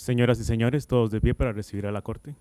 Señoras y señores, todos de pie para recibir a la Corte.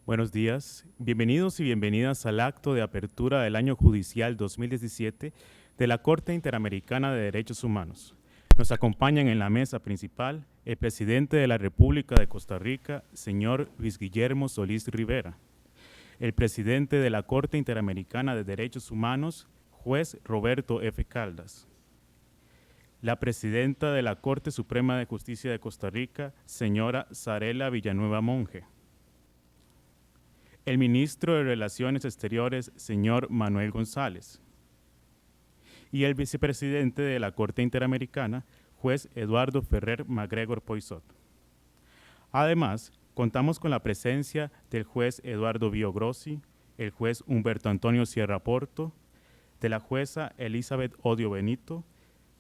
Buenos días, bienvenidos y bienvenidas al acto de apertura del año judicial 2017 de la Corte Interamericana de Derechos Humanos. Nos acompañan en la mesa principal el presidente de la República de Costa Rica, señor Luis Guillermo Solís Rivera, el presidente de la Corte Interamericana de Derechos Humanos, juez Roberto F. Caldas, la presidenta de la Corte Suprema de Justicia de Costa Rica, señora Zarela Villanueva Monge, el ministro de Relaciones Exteriores, señor Manuel González, y el vicepresidente de la Corte Interamericana, juez Eduardo Ferrer MacGregor Poisot. Además, contamos con la presencia del juez Eduardo Biogrossi, el juez Humberto Antonio Sierra Porto, de la jueza Elizabeth Odio Benito,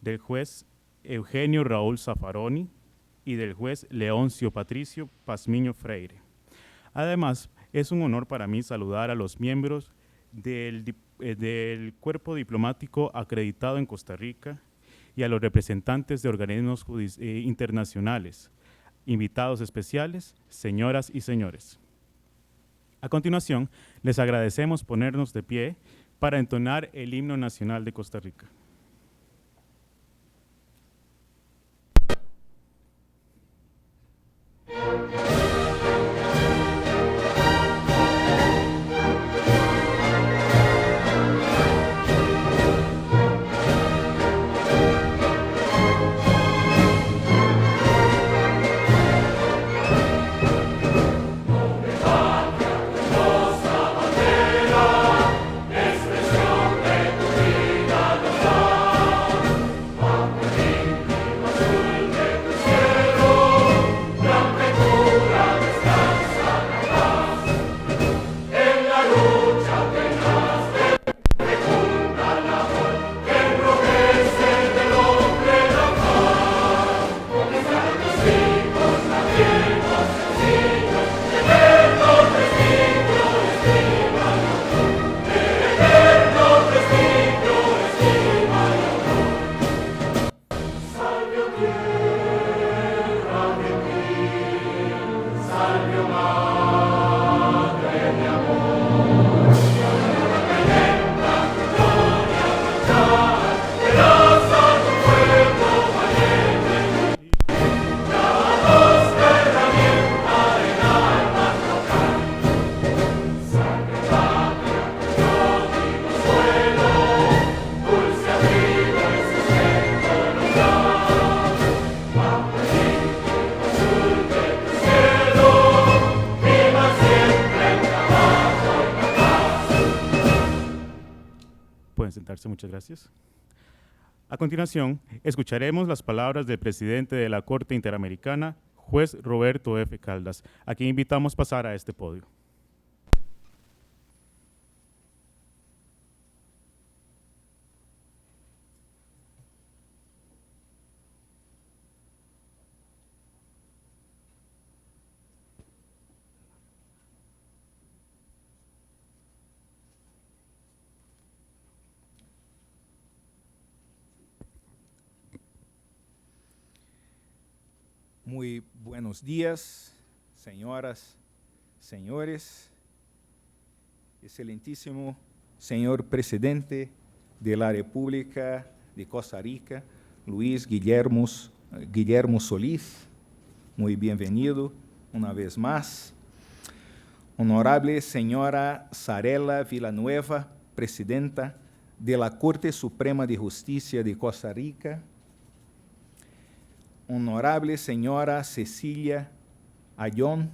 del juez Eugenio Raúl Zaffaroni y del juez Leoncio Patricio Pazmiño Freire. Además, es un honor para mí saludar a los miembros del cuerpo diplomático acreditado en Costa Rica y a los representantes de organismos internacionales, invitados especiales, señoras y señores. A continuación, les agradecemos ponernos de pie para entonar el himno nacional de Costa Rica. Pueden sentarse, muchas gracias. A continuación, escucharemos las palabras del presidente de la Corte Interamericana, juez Roberto F. Caldas, a quien invitamos a pasar a este podio. Muy buenos días, señoras, señores. Excelentíssimo Senhor Presidente de la República de Costa Rica, Luis Guillermo Solís, muy bienvenido una vez más. Honorable Senhora Sarela Villanueva, Presidenta de la Corte Suprema de Justicia de Costa Rica. Honorable Senhora Cecilia Ayón,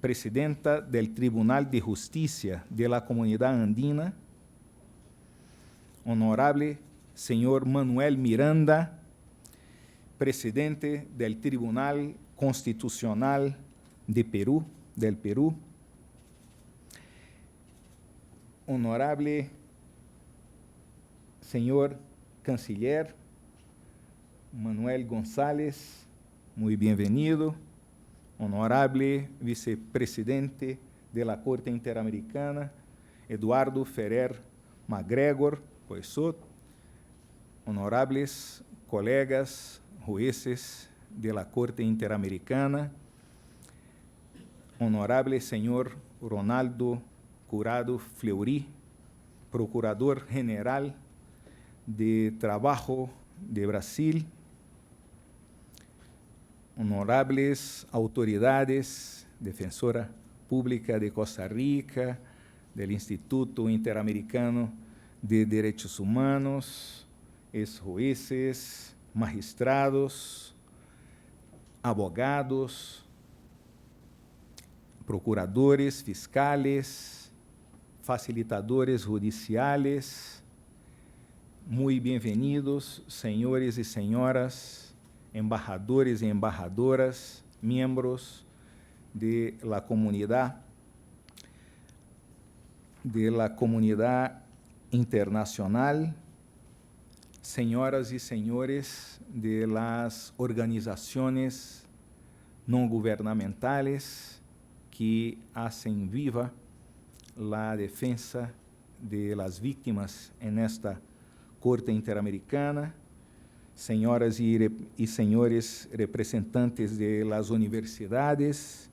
Presidenta del Tribunal de Justicia de la Comunidad Andina. Honorable Senhor Manuel Miranda, Presidente del Tribunal Constitucional del Perú. Honorable Senhor Canciller Manuel González, muy bienvenido. Honorable Vicepresidente de la Corte Interamericana, Eduardo Ferrer MacGregor Poisot. Honorables colegas jueces de la Corte Interamericana, honorable Senhor Ronaldo Curado Fleury, Procurador-General de Trabajo de Brasil, honorables autoridades, Defensora Pública de Costa Rica, del Instituto Interamericano de Derechos Humanos, ex-jueces, magistrados, abogados, procuradores, fiscales, facilitadores judiciales, muy bienvenidos, senhores e senhoras, embajadores e embajadoras, miembros de la comunidad internacional, senhoras e senhores de las organizaciones no gubernamentales que hacen viva la defensa de las víctimas en esta Corte Interamericana, senhoras e senhores representantes de las universidades,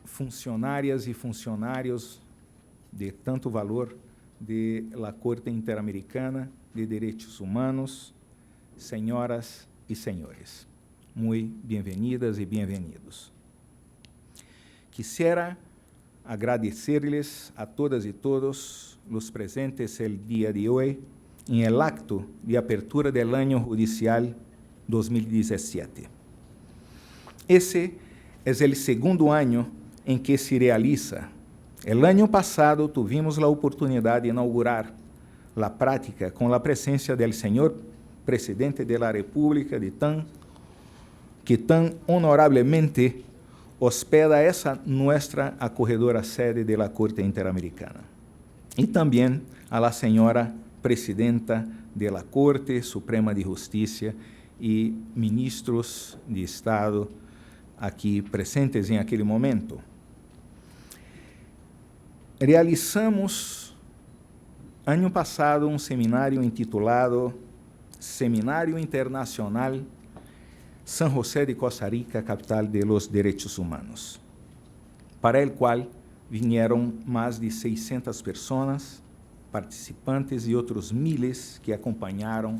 funcionárias e funcionários de tanto valor de la Corte Interamericana de Derechos Humanos, senhoras e senhores, muy bienvenidas e bienvenidos. Quisiera agradecerles a todas y todos los presentes el día de hoy en el acto de apertura del año judicial 2017. Ese es el segundo año en que se realiza. El año pasado tuvimos la oportunidad de inaugurar la práctica con la presencia del señor Presidente de la República, que tan honorablemente hospeda esa nuestra acogedora sede de la Corte Interamericana. Y también a la señora Presidenta de la Corte Suprema de Justicia y ministros de Estado aquí presentes en aquel momento. Realizamos, ano passado, um seminário intitulado Seminário Internacional San José de Costa Rica, capital de los Derechos Humanos, para el cual vinieron más de 600 personas, participantes e outros miles que acompanharam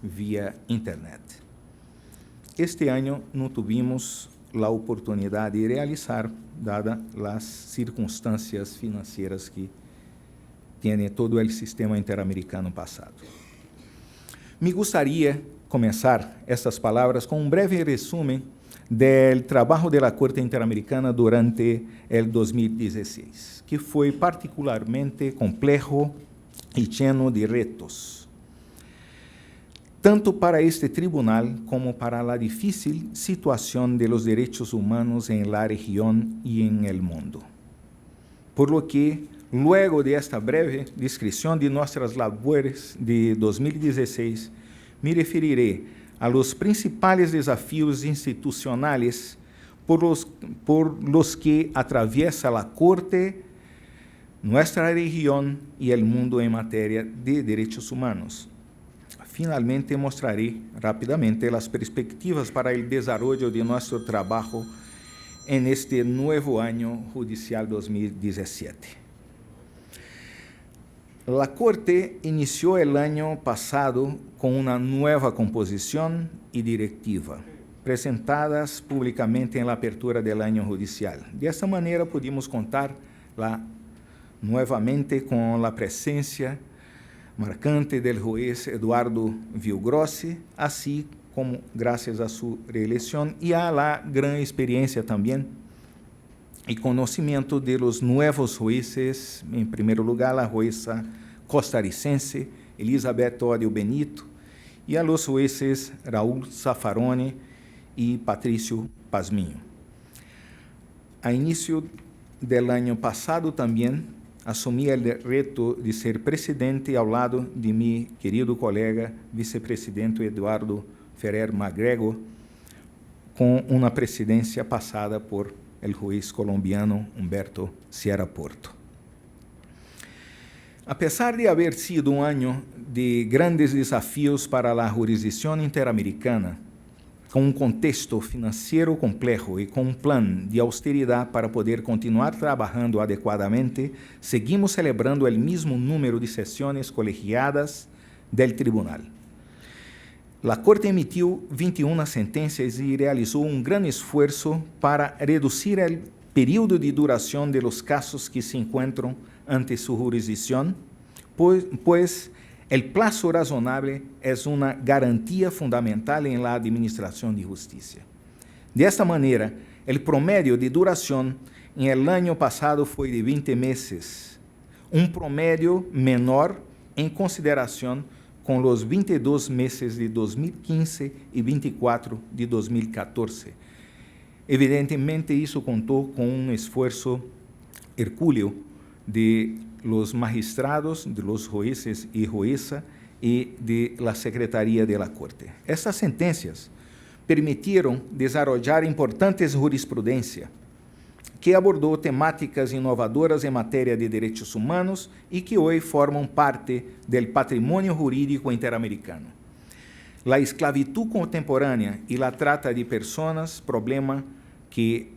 via internet. Este ano não tivemos a oportunidade de realizar, dadas as circunstâncias financeiras que tem todo o sistema interamericano passado. Me gostaria começar estas palavras com um breve resumo do trabalho da Corte Interamericana durante o 2016, que foi particularmente complexo e lleno de retos, tanto para este tribunal como para a difícil situação de los derechos humanos en la región y en el mundo. Por lo que, luego de esta breve descripción de nuestras labores de 2016, me referiré a los principales desafíos institucionales por los que atraviesa la Corte, nuestra región y el mundo en materia de derechos humanos. Finalmente, mostraré rápidamente as perspectivas para o desarrollo de nosso trabalho en este nuevo año judicial 2017. La Corte inició el año pasado con una nueva composición y directiva, presentadas públicamente en la apertura del año judicial. De esta manera pudimos contar nuevamente con la presencia marcante del juez Eduardo Villagrossi, así como gracias a su reelección y a la gran experiencia también y conocimiento de los nuevos jueces, en primer lugar la jueza costarricense Elizabeth Odio Benito, y a los jueces Raúl Zaffaroni y Patricio Pazmiño. A inicio del año pasado también asumí el reto de ser presidente ao lado de mi querido colega vicepresidente Eduardo Ferrer Magregor, con una presidencia pasada por el juez colombiano Humberto Sierra Porto. A pesar de haber sido un año de grandes desafíos para la jurisdicción interamericana, com um contexto financeiro complejo e com um plano de austeridade para poder continuar trabalhando adequadamente, seguimos celebrando o mesmo número de sessões colegiadas del tribunal. A Corte emitiu 21 sentencias e realizou um grande esforço para reduzir o período de duração de los casos que se encontram ante su jurisdicción, pues el plazo razonable es una garantía fundamental en la administración de justicia. De esta manera, el promedio de duración en el año pasado fue de 20 meses, un promedio menor en consideración con los 22 meses de 2015 y 24 de 2014. Evidentemente, eso contó con un esfuerzo hercúleo de los magistrados, de los jueces y jueza y de la Secretaría de la Corte. Estas sentencias permitieron desarrollar importantes jurisprudencia que abordó temáticas inovadoras en materia de derechos humanos y que hoy forman parte del patrimonio jurídico interamericano. La esclavitud contemporánea y la trata de personas, problema que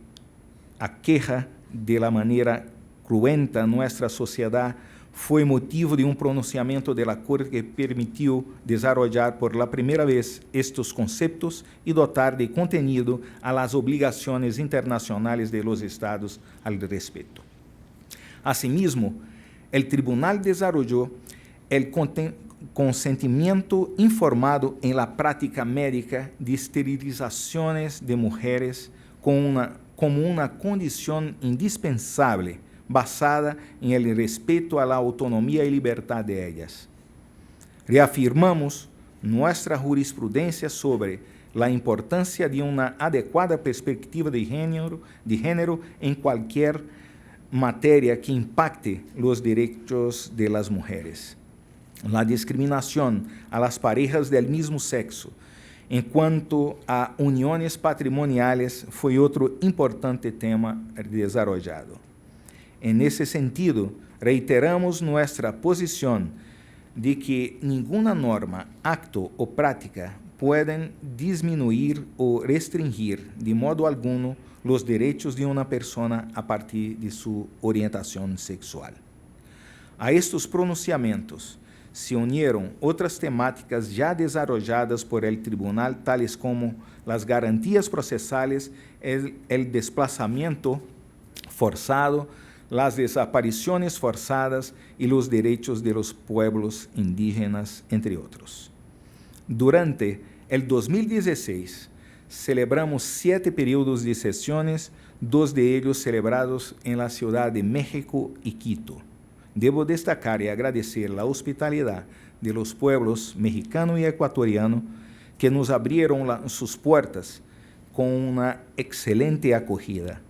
aqueja de la manera cruenta nuestra sociedade, foi motivo de um pronunciamento da Corte que permitiu desarrollar por la primeira vez estes conceitos e dotar de contenido a las obrigações internacionais de los estados al respecto. Asimismo, el tribunal desarrolló el consentimiento informado en la práctica médica de esterilizaciones de mujeres como una condición indispensable basada en el respeto a la autonomía y libertad de ellas. Reafirmamos nuestra jurisprudencia sobre la importancia de una adecuada perspectiva de género en cualquier materia que impacte los derechos de las mujeres. La discriminación a las parejas del mismo sexo en cuanto a uniones patrimoniales fue otro importante tema desarrollado. En ese sentido, reiteramos nuestra posición de que ninguna norma, acto o práctica pueden disminuir o restringir de modo alguno los derechos de una persona a partir de su orientación sexual. A estos pronunciamientos se unieron otras temáticas ya desarrolladas por el tribunal, tales como las garantías procesales, el desplazamiento forzado, las desapariciones forzadas y los derechos de los pueblos indígenas, entre otros. Durante el 2016, celebramos 7 períodos de sesiones, 2 de ellos celebrados en la Ciudad de México y Quito. Debo destacar y agradecer la hospitalidad de los pueblos mexicano y ecuatoriano que nos abrieron sus puertas con una excelente acogida.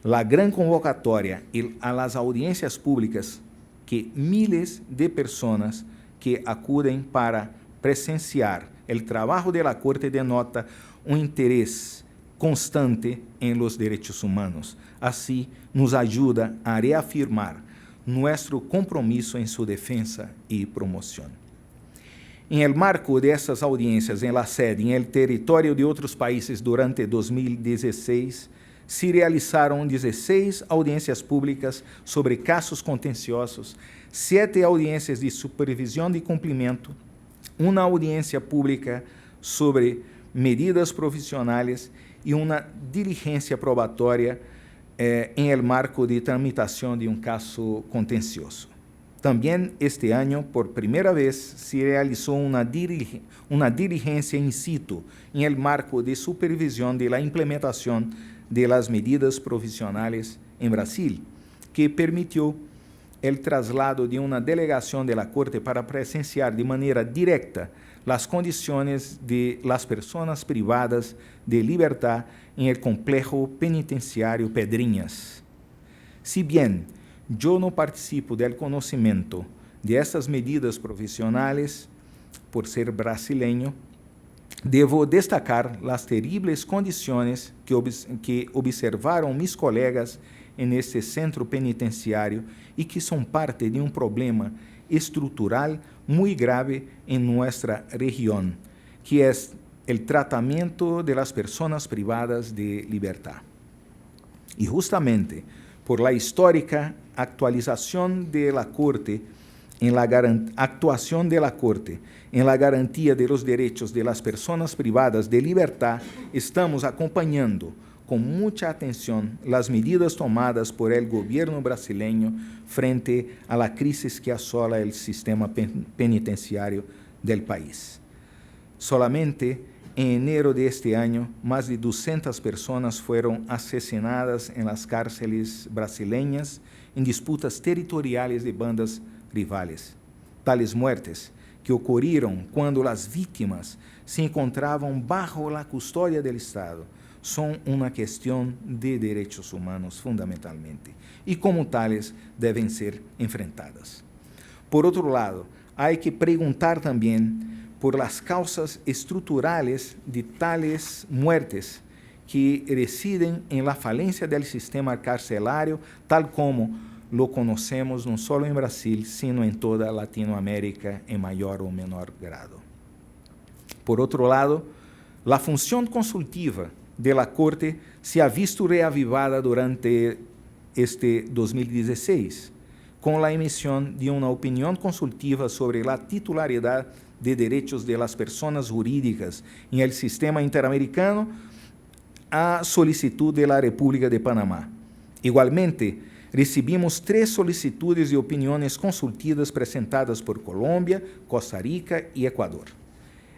La gran convocatoria y a las audiencias públicas que miles de personas que acuden para presenciar el trabajo de la Corte denota un interés constante en los derechos humanos. Así nos ayuda a reafirmar nuestro compromiso en su defensa y promoción. En el marco de estas audiencias en la sede y en el territorio de otros países durante 2016, se realizaram 16 audiências públicas sobre casos contenciosos, 7 audiências de supervisão de cumprimento, uma audiência pública sobre medidas provisionais e uma diligência probatória em el marco de tramitação de um caso contencioso. Também este ano, por primeira vez, se realizou uma diligência in situ em el marco de supervisão de la implementação de las medidas provisionales em Brasil, que permitiu o traslado de uma delegação da Corte para presenciar de maneira directa las condições de las personas privadas de libertad en el complejo penitenciario Pedrinhas. Si bien yo no participo del conocimiento de estas medidas provisionales por ser brasileño, devo destacar las terribles condições que observaram mis colegas en este centro penitenciario y que son parte de un problema estrutural muy grave en nuestra región, que es el tratamiento de las personas privadas de libertad. Y justamente por la histórica actualización de la Corte en la actuación de la Corte en la garantía de los derechos de las personas privadas de libertad, estamos acompañando con mucha atención las medidas tomadas por el gobierno brasileño frente a la crisis que asola el sistema penitenciario del país. Solamente en enero de este año, más de 200 personas fueron asesinadas en las cárceles brasileñas en disputas territoriales de bandas rivales. Tales muertes que ocorreram quando as vítimas se encontravam bajo la custodia del Estado são uma questão de direitos humanos fundamentalmente e como tales devem ser enfrentadas. Por outro lado, há que perguntar também por las causas estruturales de tales muertes que residen en la falencia del sistema carcelario, tal como lo conocemos no solo en Brasil, sino en toda Latinoamérica en mayor o menor grado. Por otro lado, la función consultiva de la Corte se ha visto reavivada durante este 2016, con la emisión de una opinión consultiva sobre la titularidad de derechos de las personas jurídicas en el sistema interamericano a solicitud de la República de Panamá. Igualmente, recibimos 3 solicitudes de opiniões consultivas presentadas por Colômbia, Costa Rica e Equador.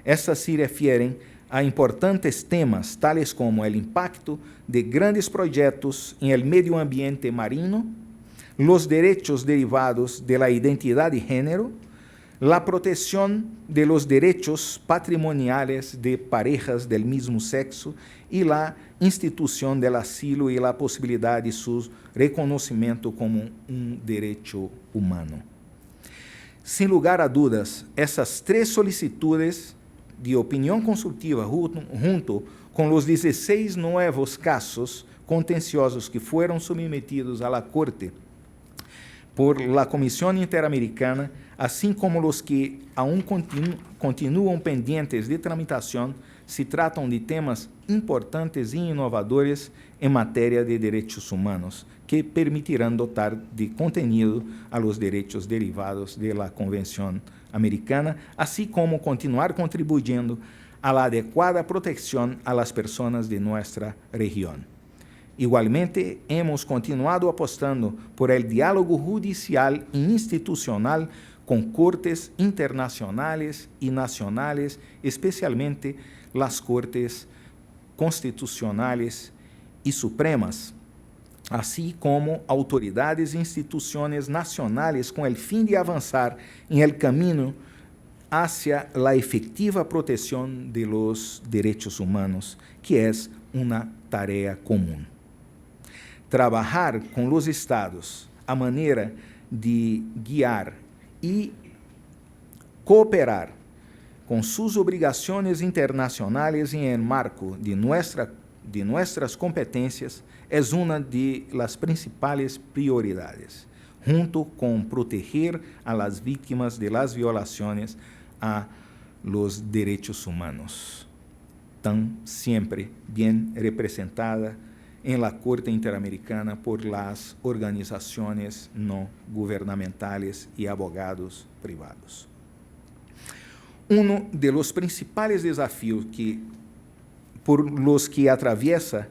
Estas se referem a importantes temas, tales como o impacto de grandes projetos em el medio ambiente marino, los derechos derivados de la identidad de género, la protección de los derechos patrimoniales de parejas del mismo sexo y la institución del asilo y la posibilidad de su reconocimiento como un derecho humano. Sin lugar a dudas, essas 3 solicitudes de opinião consultiva junto com os 16 novos casos contenciosos que foram submetidos à Corte por la Comisión Interamericana, assim como os que aún continuam pendentes de tramitação, se tratam de temas importantes e inovadores em matéria de direitos humanos, que permitirão dotar de contenido a los derechos derivados de la Convención Americana, assim como continuar contribuyendo a la adecuada protección a las personas de nuestra región. Igualmente, hemos continuado apostando por el diálogo judicial e institucional con cortes internacionales y nacionales, especialmente las cortes constitucionales y supremas, así como autoridades e instituciones nacionales con el fin de avanzar en el camino hacia la efectiva protección de los derechos humanos, que es una tarea común. Trabalhar com os estados a maneira de guiar e cooperar com suas obrigações internacionais em marco de nuestras competências é uma de las principais prioridades, junto com proteger a las vítimas de las violações a los derechos humanos, tan siempre bien representada en la Corte Interamericana por las organizaciones no gubernamentales y abogados privados. Uno de los principales desafíos por los que atraviesa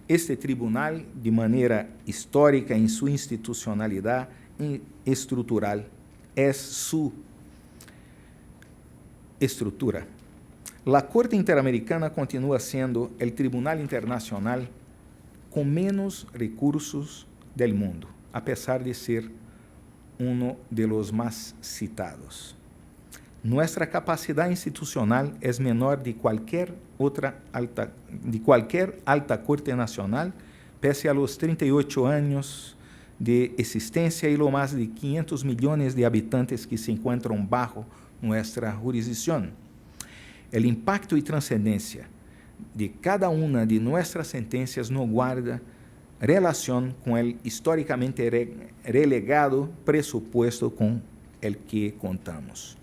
este tribunal de manera histórica en su institucionalidad y estructural es su estructura. La Corte Interamericana continúa siendo el tribunal internacional con menos recursos del mundo, a pesar de ser uno de los más citados. Nuestra capacidad institucional es menor de cualquier alta corte nacional, pese a los 38 años de existencia y lo más de 500 millones de habitantes que se encuentran bajo nuestra jurisdicción. El impacto y trascendencia de cada una de nuestras sentencias no guarda relación con el históricamente relegado presupuesto con el que contamos.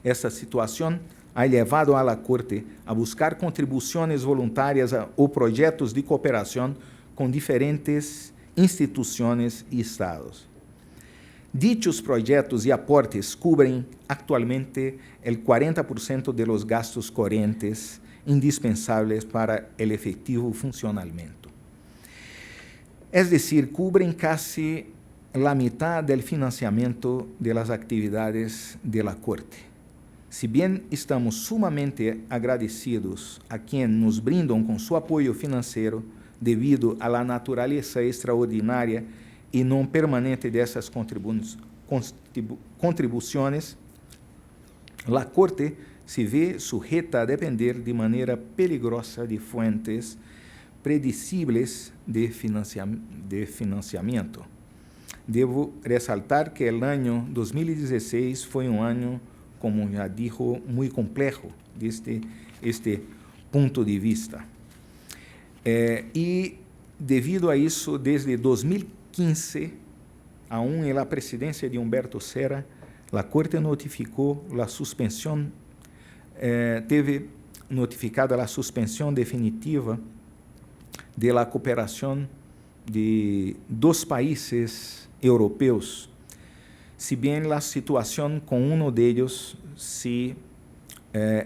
Esta situación ha llevado a la Corte a buscar contribuciones voluntarias o proyectos de cooperación con diferentes instituciones y estados. Dichos proyectos y aportes cubren actualmente el 40% de los gastos corrientes indispensables para el efectivo funcionamiento. Es decir, cubren casi la mitad del financiamiento de las actividades de la Corte. Si bien estamos sumamente agradecidos a quienes nos brindan con su apoyo financiero debido a la naturaleza extraordinaria y no permanente de esas contribuciones, la Corte se ve sujeta a depender de manera peligrosa de fuentes predecibles de financiamiento. Debo resaltar que el año 2016 fue un año, como ya dijo, muy complejo desde este punto de vista. Y debido a eso, desde 2015, aún en la presidencia de Humberto Serra, la Corte notificó la suspensión, teve notificada la suspensión definitiva de la cooperación de 2 países europeos, si bien la situación con uno de ellos se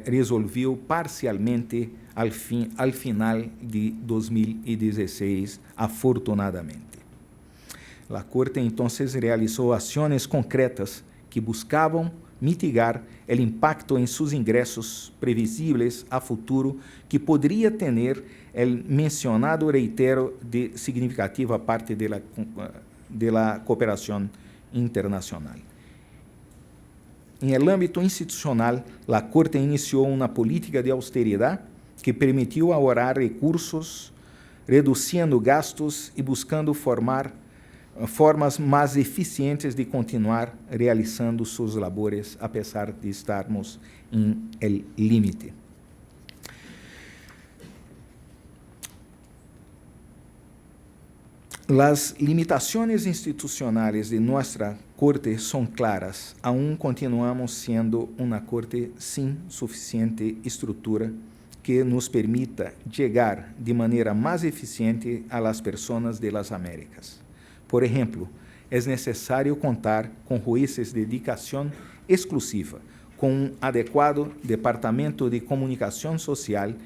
resolvió parcialmente al final de 2016, afortunadamente. La Corte entonces realizó acciones concretas que buscaban mitigar el impacto en sus ingresos previsibles a futuro que podría tener el mencionado reitero de significativa parte de la cooperación internacional. En el ámbito institucional, la Corte inició una política de austeridad que permitió ahorrar recursos, reduciendo gastos y buscando formas más eficientes de continuar realizando sus labores, a pesar de estarmos en el límite. Las limitaciones institucionales de nuestra Corte son claras. Aún continuamos siendo una Corte sin suficiente estructura que nos permita llegar de manera más eficiente a las personas de las Américas. Por ejemplo, es necesario contar con jueces de dedicación exclusiva, con un adecuado departamento de comunicación social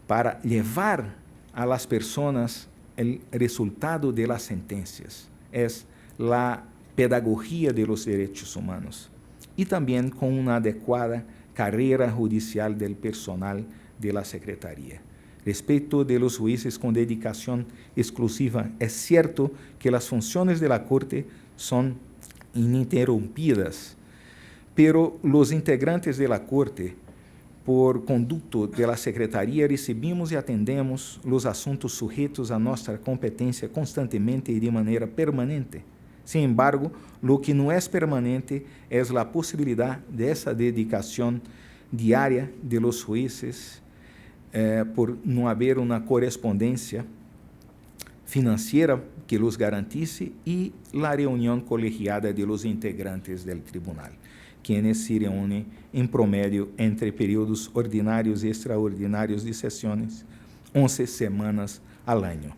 para llevar a las personas el resultado de las sentencias. Es la pedagogía de los derechos humanos. Y también con una adecuada carrera judicial del personal de la Secretaría. Respecto de los jueces con dedicación exclusiva, es cierto que las funciones de la Corte son ininterrumpidas, pero los integrantes de la Corte, por conducto de la Secretaría, recibimos y atendemos los asuntos sujetos a nuestra competencia constantemente y de manera permanente. Sin embargo, lo que no es permanente es la posibilidad de esa dedicación diaria de los jueces por no haber una correspondencia financiera que los garantice y la reunión colegiada de los integrantes del tribunal, quienes se reúnen en promedio entre periodos ordinarios y extraordinarios de sesiones 11 semanas al año.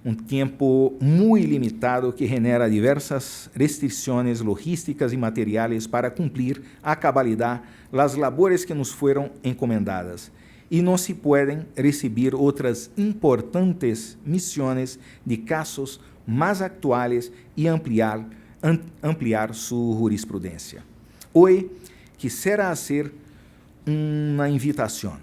um tempo muito limitado que genera diversas restrições logísticas e materiais para cumprir a cabalidade as labores que nos foram encomendadas. E não se podem receber outras importantes missões de casos mais atuais e ampliar sua jurisprudência. Hoje, quisiera hacer uma invitação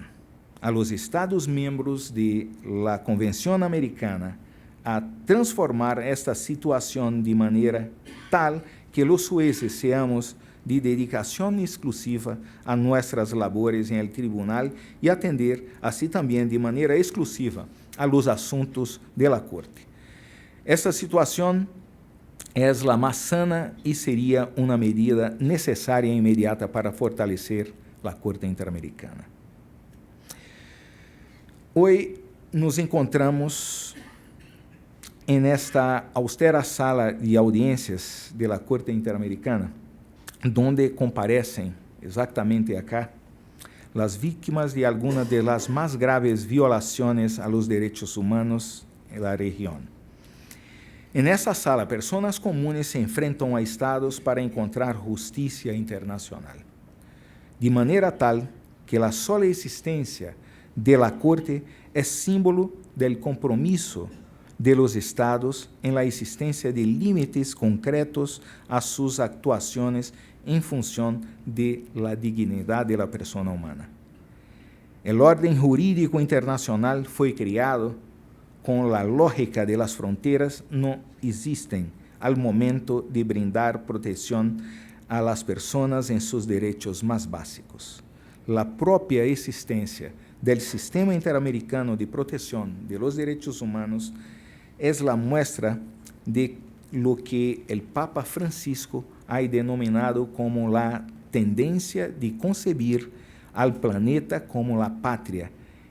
a los Estados-miembros de la Convención Americana a transformar esta situação de maneira tal que los jueces seamos de dedicação exclusiva a nossas labores em el tribunal e atender, assim também de maneira exclusiva, a los assuntos de la Corte. Esta situação é a mais sana e seria uma medida necessária e imediata para fortalecer a Corte Interamericana. Hoje nos encontramos en esta austera sala de audiencias de la Corte Interamericana, donde comparecem exatamente acá las víctimas de algunas de las más graves violaciones a los derechos humanos en la región. En esa sala, personas comunes se enfrentam a estados para encontrar justicia internacional, de manera tal que la sola existencia de la Corte es símbolo del compromiso de los estados en la existencia de límites concretos a sus actuaciones en función de la dignidad de la persona humana. El orden jurídico internacional fue creado con la lógica de las fronteras no existen al momento de brindar protección a las personas en sus derechos más básicos. La propia existencia del Sistema Interamericano de Protección de los Derechos Humanos es la muestra de lo que el Papa Francisco ha denominado como la tendencia de concebir al planeta como la patria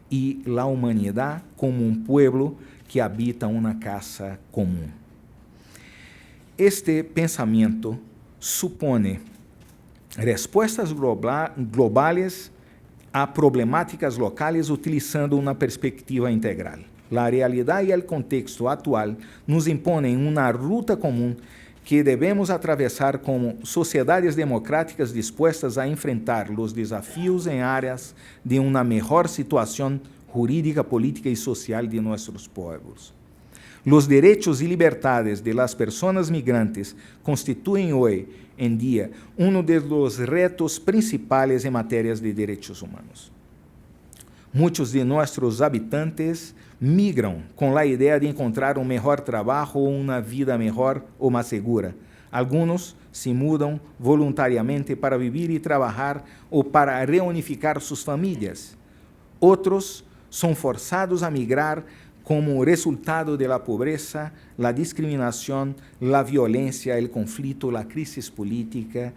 y la humanidad como un pueblo que habita una casa común. Este pensamiento supone respuestas globales a problemáticas locales utilizando una perspectiva integral. La realidad y el contexto actual nos imponen una ruta común que debemos atravesar como sociedades democráticas dispuestas a enfrentar los desafíos en áreas de una mejor situación jurídica, política y social de nuestros pueblos. Los derechos y libertades de las personas migrantes constituyen hoy en día uno de los retos principales en materias de derechos humanos. Muitos de nossos habitantes migram com a ideia de encontrar um melhor trabalho ou uma vida melhor ou mais segura. Alguns se mudam voluntariamente para viver e trabalhar ou para reunificar suas famílias. Outros são forçados a migrar como resultado da pobreza, a discriminação, a violência, o conflito, a crise política.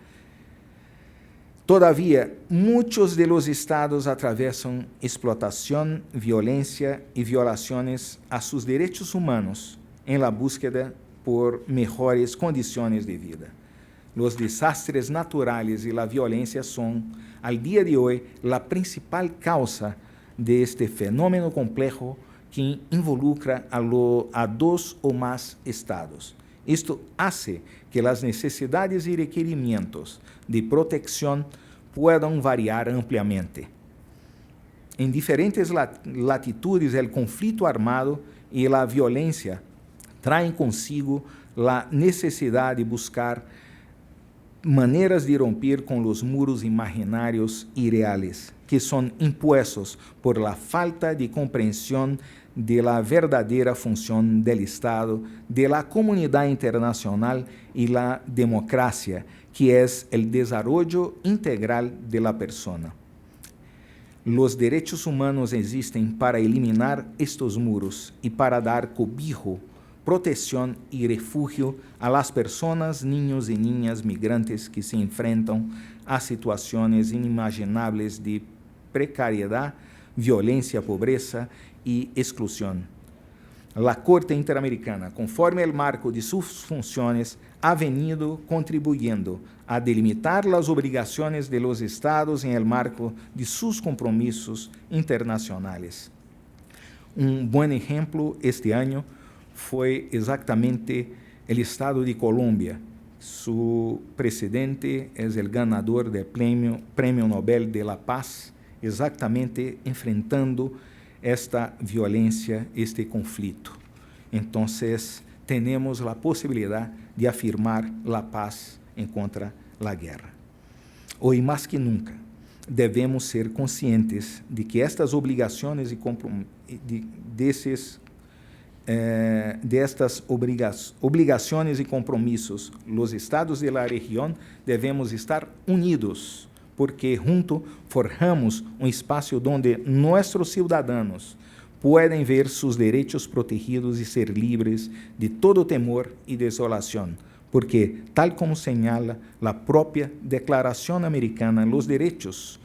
Todavia, muitos de los estados atravessam explotação, violência e violações a seus direitos humanos em la búsqueda por melhores condições de vida. Los desastres naturales e a violência são, al dia de hoje, a principal causa de este fenômeno complexo que involucra a dos ou mais estados. Isto hace que as necessidades e requerimentos de protecção puedan variar ampliamente. Em diferentes latitudes, o conflito armado e a violência traem consigo a necessidade de buscar maneiras de romper com os muros imaginários e reais, que são impuestos por la falta de compreensão de la verdadeira função del Estado, de la comunidade internacional e la democracia, que é o desarrollo integral de la persona. Los derechos humanos existem para eliminar estos muros e para dar cobijo, proteção e refúgio a las personas, niños e niñas migrantes que se enfrentam a situações inimagináveis de precariedade, violência, pobreza e exclusão. La Corte Interamericana, conforme el marco de sus funciones, ha venido contribuyendo a delimitar las obligaciones de los estados en el marco de sus compromisos internacionales. Un buen ejemplo este año foi exatamente o Estado de Colômbia. Su presidente é o ganador do Prêmio Nobel de la Paz, exatamente enfrentando esta violência, este conflito. Então, temos a possibilidade de afirmar a paz em contra a guerra. Hoje, mais que nunca, devemos ser conscientes de que estas obrigações destas obrigações e compromissos, os estados da região devemos estar unidos, porque juntos forjamos espaço onde nossos cidadãos podem ver seus direitos protegidos e ser livres de todo temor e desolação, porque, tal como señala a própria Declaração Americana, os direitos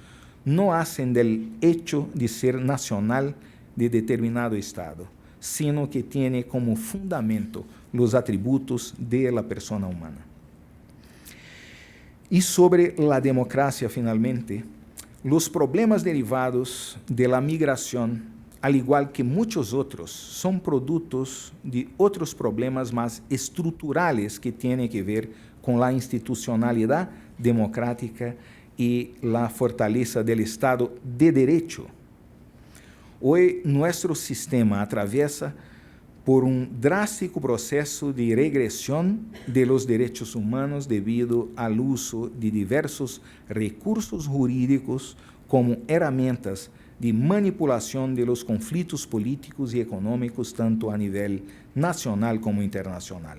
não hacen del hecho de ser nacional de determinado Estado, sino que tiene como fundamento os atributos de la persona humana. E sobre a democracia, finalmente, os problemas derivados de la migração, al igual que muitos outros, são produtos de outros problemas mais estruturais que têm que ver com a institucionalidade democrática e a fortaleza do Estado de Direito. Hoje, nosso sistema atravessa por drástico processo de regressão de los direitos humanos devido ao uso de diversos recursos jurídicos como ferramentas de manipulação de los conflitos políticos e econômicos, tanto a nível nacional como internacional.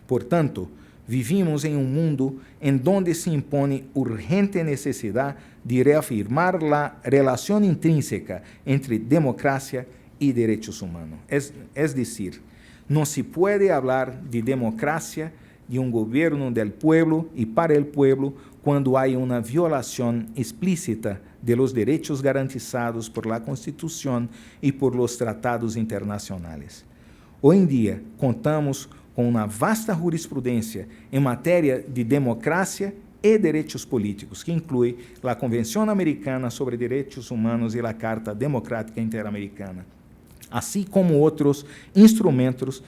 Portanto, vivimos em mundo em donde se impõe urgente necessidade de reafirmar a relação intrínseca entre democracia e direitos humanos. Es decir, não se pode falar de democracia, de governo del pueblo e para el pueblo, quando há uma violação explícita de los direitos garantizados por la Constituição e por los tratados internacionais. Hoje em dia, contamos com uma vasta jurisprudência em matéria de democracia e direitos políticos, que inclui a Convenção Americana sobre Direitos Humanos e a Carta Democrática Interamericana, assim como outros instrumentos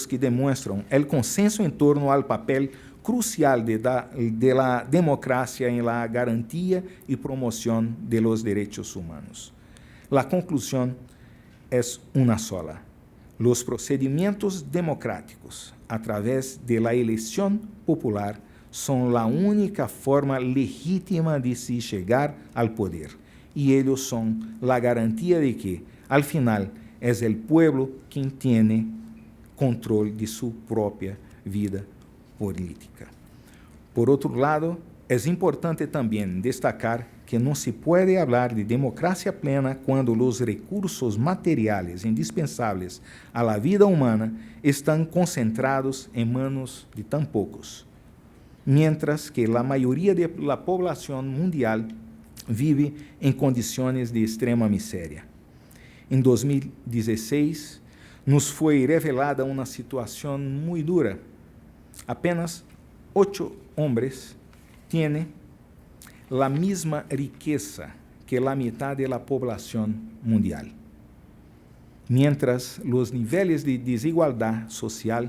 que demonstram o consenso em torno ao papel crucial de la democracia em la garantia e promoção de los direitos humanos. La conclusão é uma sola. Los procedimentos democráticos, a través de la eleição popular, são a única forma legítima de se chegar ao poder, e eles são a garantia de que, al final, é o pueblo quem tem controle de sua própria vida política. Por outro lado, é importante também destacar que não se pode falar de democracia plena quando os recursos materiais indispensáveis à vida humana estão concentrados em manos de tão poucos, mientras que a maioria da população mundial vive em condições de extrema miséria. Em 2016, nos foi revelada uma situação muito dura. Apenas 8 homens têm a mesma riqueza que a metade da população mundial, mientras os níveis de desigualdade social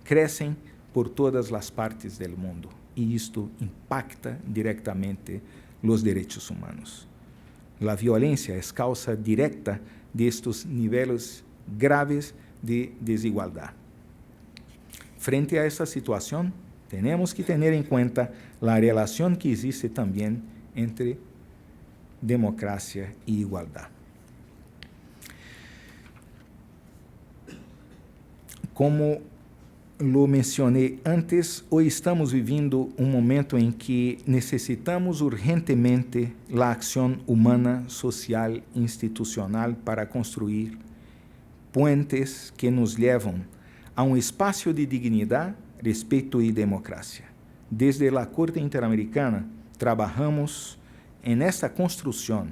crescem por todas as partes do mundo, e isto impacta diretamente os direitos humanos. A violência é causa direta destes níveis graves de desigualdade. Frente a essa situação, temos que ter em conta a relação que existe também entre democracia e igualdade. Como lo mencionei antes, hoje estamos vivendo momento em que necessitamos urgentemente a ação humana, social e institucional para construir puentes que nos levam a espaço de dignidade, respeito e democracia. Desde a Corte Interamericana, trabalhamos nesta construção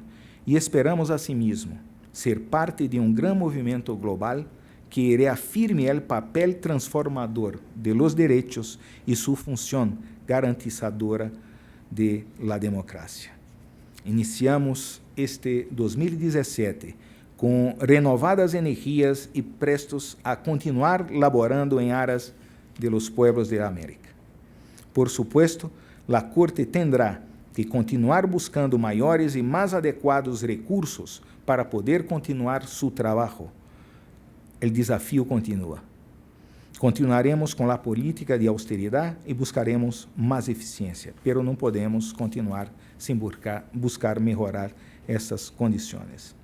e esperamos, asimismo, ser parte de gran movimento global que reafirme o papel transformador de los direitos e sua função garantizadora de la democracia. Iniciamos este 2017 com renovadas energias e prestos a continuar laborando em aras de los pueblos de América. Por supuesto, a Corte tendrá que continuar buscando maiores e mais adequados recursos para poder continuar seu trabalho. O desafio continua. Continuaremos com a política de austeridade e buscaremos mais eficiência, pero não podemos continuar sem buscar melhorar essas condições.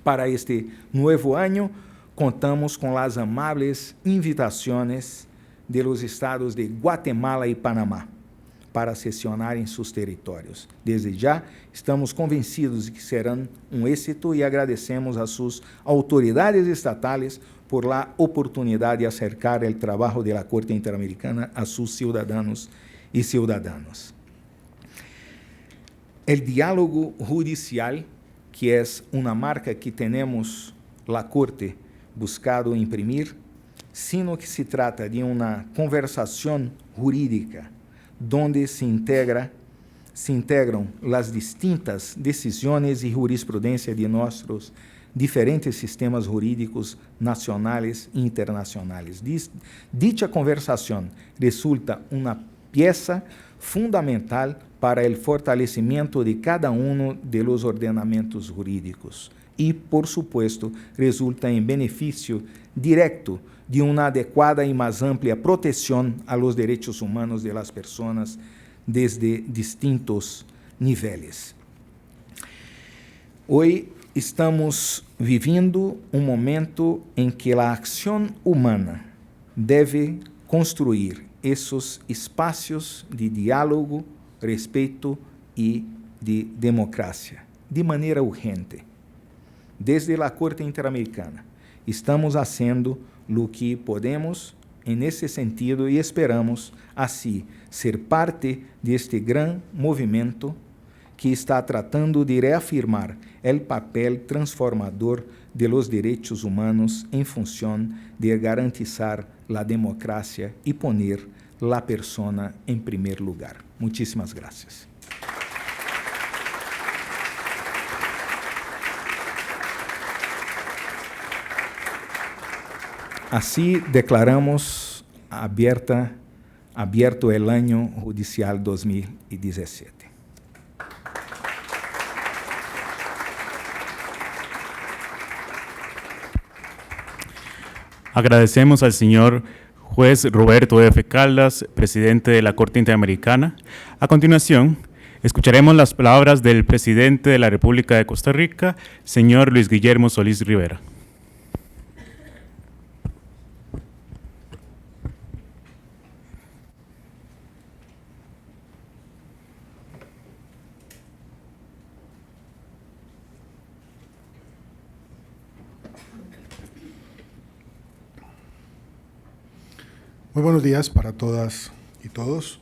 Para este novo ano, contamos com as amables invitações de los estados de Guatemala e Panamá para sesionar em seus territórios. Desde já, estamos convencidos de que serão um êxito e agradecemos a suas autoridades estatais por la oportunidade de acercar o trabalho da Corte Interamericana a seus cidadãos e cidadãs. O diálogo judicial, que é uma marca que temos la Corte buscado imprimir, sino que se trata de uma conversação jurídica donde se integram as distintas decisões e jurisprudência de nossos diferentes sistemas jurídicos nacionais e internacionais. Dicha conversação resulta uma peça fundamental para o fortalecimento de cada de los ordenamentos jurídicos e, por supuesto, resulta em benefício direto de uma adequada e mais ampla proteção a los direitos humanos de las personas desde distintos níveis. Hoje estamos vivendo um momento em que a ação humana deve construir esses espaços de diálogo, respeito e de democracia, de maneira urgente. Desde a Corte Interamericana, estamos fazendo o que podemos nesse sentido e esperamos, assim, ser parte deste grande movimento que está tratando de reafirmar o papel transformador de los direitos humanos em função de garantizar a democracia e poner la persona em primeiro lugar. Muchísimas gracias. Assim declaramos abierto el año judicial 2017. Agradecemos al señor juez Roberto F. Caldas, presidente de la Corte Interamericana. A continuación, escucharemos las palabras del presidente de la República de Costa Rica, señor Luis Guillermo Solís Rivera. Muy buenos días para todas y todos.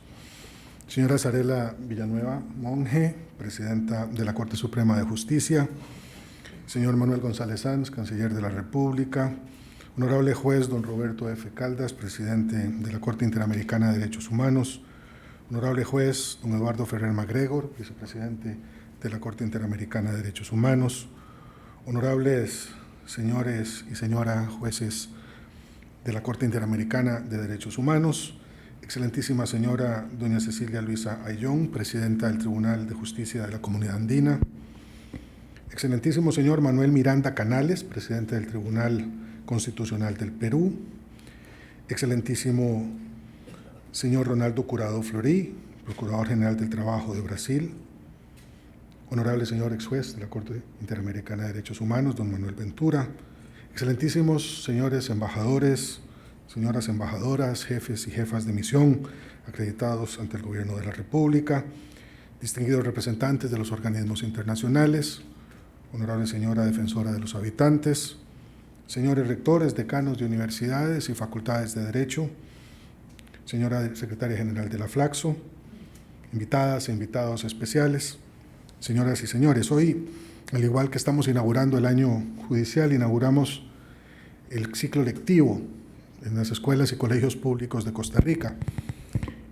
Señora Zarela Villanueva Monge, presidenta de la Corte Suprema de Justicia. Señor Manuel González Sanz, canciller de la República. Honorable juez don Roberto F. Caldas, presidente de la Corte Interamericana de Derechos Humanos. Honorable juez don Eduardo Ferrer MacGregor, vicepresidente de la Corte Interamericana de Derechos Humanos. Honorables señores y señoras jueces de la Corte Interamericana de Derechos Humanos, excelentísima señora doña Cecilia Luisa Ayllón, presidenta del Tribunal de Justicia de la Comunidad Andina, excelentísimo señor Manuel Miranda Canales, presidente del Tribunal Constitucional del Perú, excelentísimo señor Ronaldo Curado Florí, procurador general del Trabajo de Brasil, honorable señor ex juez de la Corte Interamericana de Derechos Humanos, don Manuel Ventura, excelentísimos señores embajadores, señoras embajadoras, jefes y jefas de misión acreditados ante el Gobierno de la República, distinguidos representantes de los organismos internacionales, honorable señora defensora de los habitantes, señores rectores, decanos de universidades y facultades de Derecho, señora secretaria general de la Flaxo, invitadas e invitados especiales, señoras y señores, hoy, al igual que estamos inaugurando el año judicial, inauguramos el ciclo lectivo en las escuelas y colegios públicos de Costa Rica.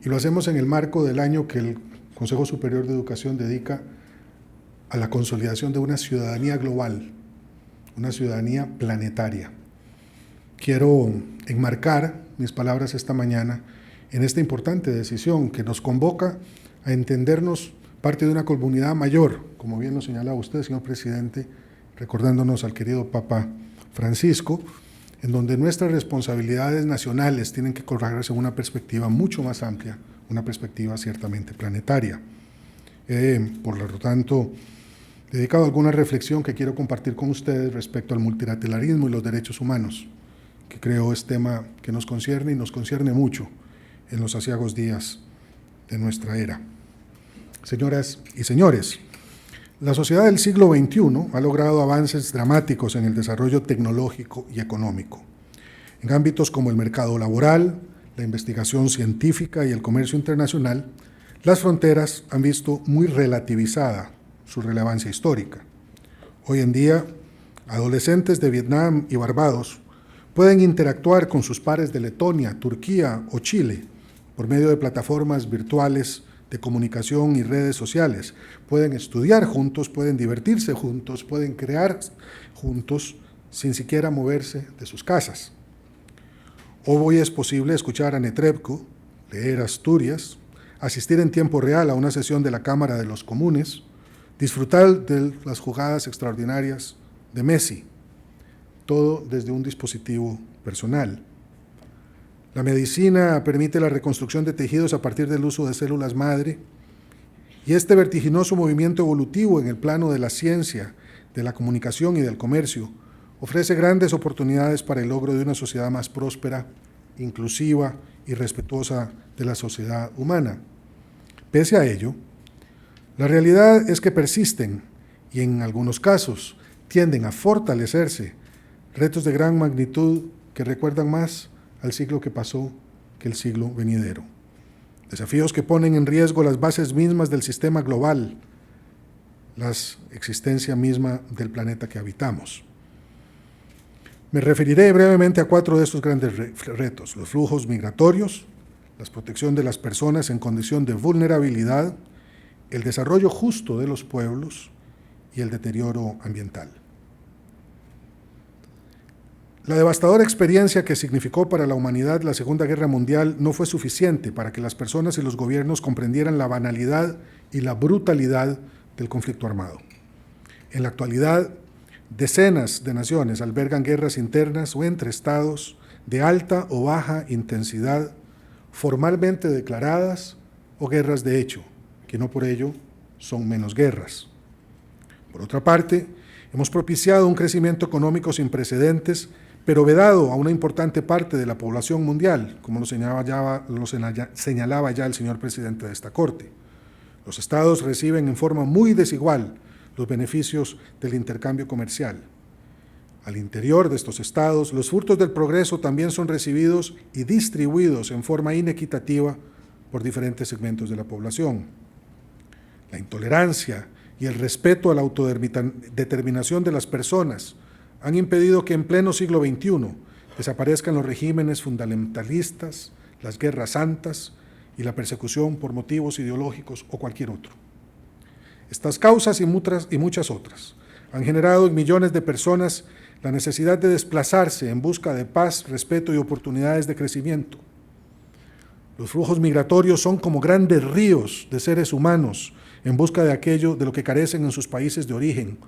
Y lo hacemos en el marco del año que el Consejo Superior de Educación dedica a la consolidación de una ciudadanía global, una ciudadanía planetaria. Quiero enmarcar mis palabras esta mañana en esta importante decisión que nos convoca a entendernos parte de una comunidad mayor, como bien lo señalaba usted, señor presidente, recordándonos al querido Papa Francisco, en donde nuestras responsabilidades nacionales tienen que correrse en una perspectiva mucho más amplia, una perspectiva ciertamente planetaria. Por lo tanto, dedicado a alguna reflexión que quiero compartir con ustedes respecto al multilateralismo y los derechos humanos, que creo es tema que nos concierne y nos concierne mucho en los aciagos días de nuestra era. Señoras y señores, la sociedad del siglo XXI ha logrado avances dramáticos en el desarrollo tecnológico y económico. En ámbitos como el mercado laboral, la investigación científica y el comercio internacional, las fronteras han visto muy relativizada su relevancia histórica. Hoy en día, adolescentes de Vietnam y Barbados pueden interactuar con sus pares de Letonia, Turquía o Chile por medio de plataformas virtuales de comunicación y redes sociales. Pueden estudiar juntos, pueden divertirse juntos, pueden crear juntos sin siquiera moverse de sus casas. Hoy es posible escuchar a Netrebko, leer Asturias, asistir en tiempo real a una sesión de la Cámara de los Comunes, disfrutar de las jugadas extraordinarias de Messi, todo desde un dispositivo personal. La medicina permite la reconstrucción de tejidos a partir del uso de células madre, y este vertiginoso movimiento evolutivo en el plano de la ciencia, de la comunicación y del comercio ofrece grandes oportunidades para el logro de una sociedad más próspera, inclusiva y respetuosa de la sociedad humana. Pese a ello, la realidad es que persisten y en algunos casos tienden a fortalecerse retos de gran magnitud que recuerdan más al siglo que pasó que el siglo venidero. Desafíos que ponen en riesgo las bases mismas del sistema global, la existencia misma del planeta que habitamos. Me referiré brevemente a 4 de estos grandes retos: los flujos migratorios, la protección de las personas en condición de vulnerabilidad, el desarrollo justo de los pueblos y el deterioro ambiental. La devastadora experiencia que significó para la humanidad la Segunda Guerra Mundial no fue suficiente para que las personas y los gobiernos comprendieran la banalidad y la brutalidad del conflicto armado. En la actualidad, decenas de naciones albergan guerras internas o entre estados de alta o baja intensidad, formalmente declaradas o guerras de hecho, que no por ello son menos guerras. Por otra parte, hemos propiciado un crecimiento económico sin precedentes, pero vedado a una importante parte de la población mundial, como lo señalaba ya el señor presidente de esta Corte. Los estados reciben en forma muy desigual los beneficios del intercambio comercial. Al interior de estos estados, los frutos del progreso también son recibidos y distribuidos en forma inequitativa por diferentes segmentos de la población. La intolerancia y el respeto a la autodeterminación de las personas han impedido que en pleno siglo XXI desaparezcan los regímenes fundamentalistas, las guerras santas y la persecución por motivos ideológicos o cualquier otro. Estas causas y muchas otras han generado en millones de personas la necesidad de desplazarse en busca de paz, respeto y oportunidades de crecimiento. Los flujos migratorios son como grandes ríos de seres humanos en busca de aquello de lo que carecen en sus países de origen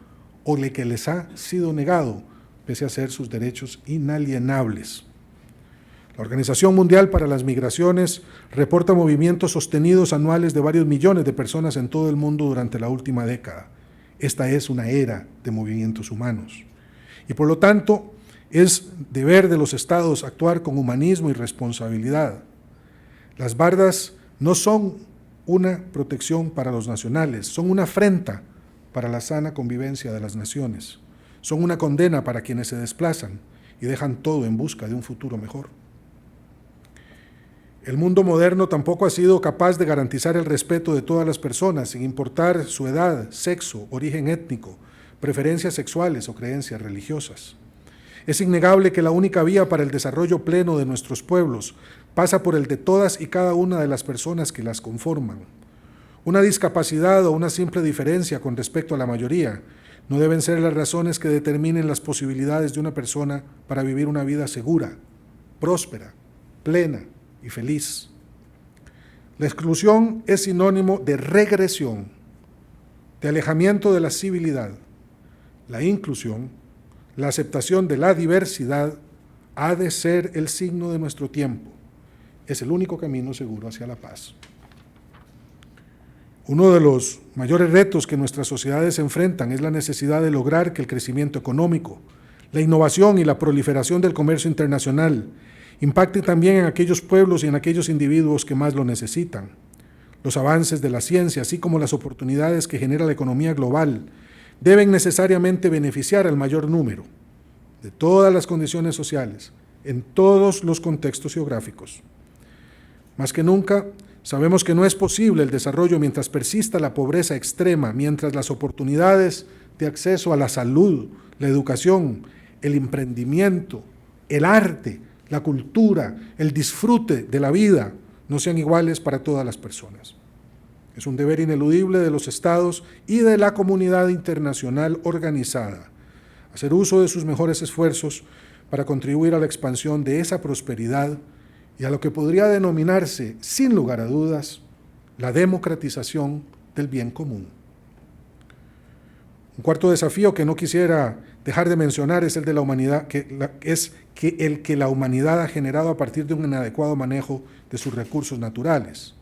o de que les ha sido negado, pese a ser sus derechos inalienables. La Organización Mundial para las Migraciones reporta movimientos sostenidos anuales de varios millones de personas en todo el mundo durante la última década. Esta es una era de movimientos humanos. Y por lo tanto, es deber de los estados actuar con humanismo y responsabilidad. Las bardas no son una protección para los nacionales, son una afrenta para la sana convivencia de las naciones. Son una condena para quienes se desplazan y dejan todo en busca de un futuro mejor. El mundo moderno tampoco ha sido capaz de garantizar el respeto de todas las personas, sin importar su edad, sexo, origen étnico, preferencias sexuales o creencias religiosas. Es innegable que la única vía para el desarrollo pleno de nuestros pueblos pasa por el de todas y cada una de las personas que las conforman. Una discapacidad o una simple diferencia con respecto a la mayoría no deben ser las razones que determinen las posibilidades de una persona para vivir una vida segura, próspera, plena y feliz. La exclusión es sinónimo de regresión, de alejamiento de la civilidad. La inclusión, la aceptación de la diversidad, ha de ser el signo de nuestro tiempo. Es el único camino seguro hacia la paz. Uno de los mayores retos que nuestras sociedades enfrentan es la necesidad de lograr que el crecimiento económico, la innovación y la proliferación del comercio internacional impacte también en aquellos pueblos y en aquellos individuos que más lo necesitan. Los avances de la ciencia, así como las oportunidades que genera la economía global, deben necesariamente beneficiar al mayor número, de todas las condiciones sociales, en todos los contextos geográficos. Más que nunca, sabemos que no es posible el desarrollo mientras persista la pobreza extrema, mientras las oportunidades de acceso a la salud, la educación, el emprendimiento, el arte, la cultura, el disfrute de la vida no sean iguales para todas las personas. Es un deber ineludible de los estados y de la comunidad internacional organizada hacer uso de sus mejores esfuerzos para contribuir a la expansión de esa prosperidad y a lo que podría denominarse, sin lugar a dudas, la democratización del bien común. Un cuarto desafío que no quisiera dejar de mencionar es el de la humanidad, que la humanidad ha generado a partir de un inadecuado manejo de sus recursos naturales.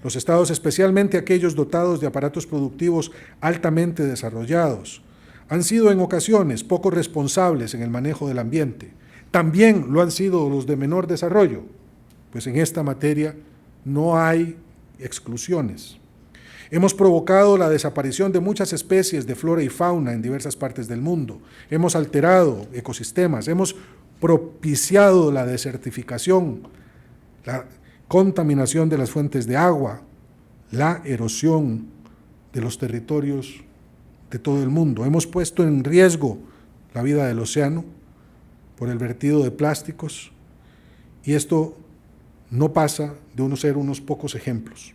Los estados, especialmente aquellos dotados de aparatos productivos altamente desarrollados, han sido en ocasiones poco responsables en el manejo del ambiente. También lo han sido los de menor desarrollo, pues en esta materia no hay exclusiones. Hemos provocado la desaparición de muchas especies de flora y fauna en diversas partes del mundo. Hemos alterado ecosistemas, hemos propiciado la desertificación, la contaminación de las fuentes de agua, la erosión de los territorios de todo el mundo. Hemos puesto en riesgo la vida del océano por el vertido de plásticos, y esto no pasa de ser unos pocos ejemplos.